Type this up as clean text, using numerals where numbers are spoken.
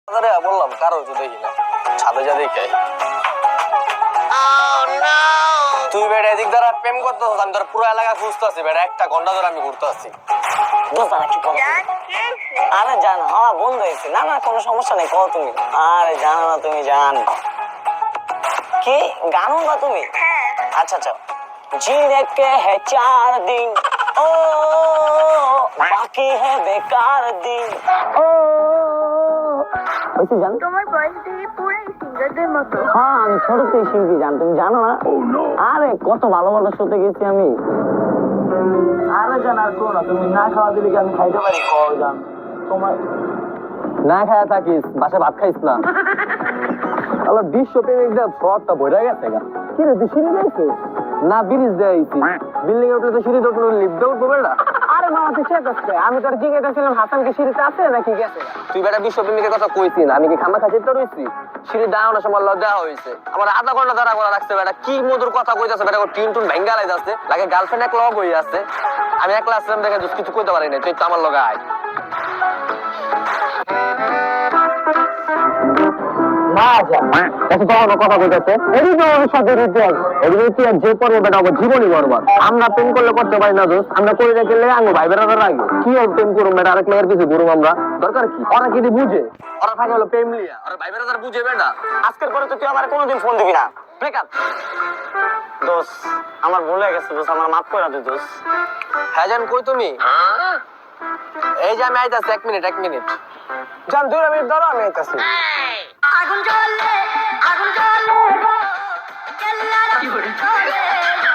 আরে বললাম কারো তো দেখি না, ছাদে যা দেখে তুই বেড়ে এদিক দ্বারা প্রেম করতেছিস, আমি তোর পুরো এলাকা খুঁজতেছি বেড়া, একটা ঘন্টা ধরে আমি ঘুরতে আসছি। আরে জান হওয়া বন্ধ হয়েছে, না না কোনো সমস্যা নেই, কও তুমি। আরে জানো না তুমি জান কি গান বা তুমি? আচ্ছা আচ্ছা। जीने के है 4 दिन ओ बाकी है बेकार दिन ओ वैसे जान তোমার ভয়েস থেকে পুরাই সিঙ্গারদের মতো। হ্যাঁ আমি ছোট থেকে শিল্পী জান, তুমি জানো না? আরে কত ভালো ভালো শোতে গেছি আমি। আরে জান আর কোন তুমি না খাওয়া দিলে কি আমি খাইতে পারি? কও জান তোমার না খায়া থাকিস, বাসায় ভাত খাইস না। আল্লাহ বিশ্ব প্রেমিক দেব শহরটা বইরা গেছে গা। কি রে তুই সিঁড়ি গাইছিস? না ব্রিজ দেয়াইছি, বিল্ডিং এ উঠলে তো সিঁড়ি উঠলো, লিফট উঠবো বেড়া। আরে মামা তুই চেক করতে, আমি তোর জিজ্ঞাসা হাসান কি সিঁড়িতে আছে নাকি গেছে? তুই বেটা বিশ্ব প্রেমিকের কথা কইছি না, আমি কি খামা খাইতে তো রইছি? সিঁড়ি দাঁড়ানোর সময় দেওয়া হয়েছে, আমার আধা ঘন্টা দাঁড়া করা রাখছে বেটা, কি মধুর কথা কইতাছে বেটা, টিন টুন ভেঙ্গা লাইতাছে, লাগে গার্লফ্রেন্ড এক লগ হয়ে আছে। আমি একলা আসলাম দেখে কিছু কইতে পারি না, তুই তো আমার লগে আয়। না যা এত তখন কথা কইতাছে, এরই তো আমার সাথে ইতিহাস, এরই ইতিহাস যে পড়বে বেটা আমার জীবনই বরবাদ। আমরা প্রেম করলে করতে পারি না দোস্ত, আমরা করে রেখে আঙ্গো ভাই বেড়াদের আগে কি আর প্রেম করুম বেটা, আরেক মেয়ের কিছু করুম আমরা, দরকার কি? ওরা কি বুঝে? ওরা থাকে হলো প্রেম লিয়া, ওরা ভাই বেড়াদার বুঝে বেটা। আজকের পরে তো তুই আমার কোনোদিন ফোন দিবি না। ব্রেকআপ দোস্ত, আমার ভুল হয়ে গেছে দোস্ত, আমার মাফ করে দে দোস্ত। হ্যাঁ জান কই তুমি? এই যে আমি আইতাছি, 1 মিনিট 1 মিনিট। জান 2 মিনিট ধরো, আমি আইতাছি। আগুন জ্বলে গো, কেল্লার আগুন জ্বলে গো।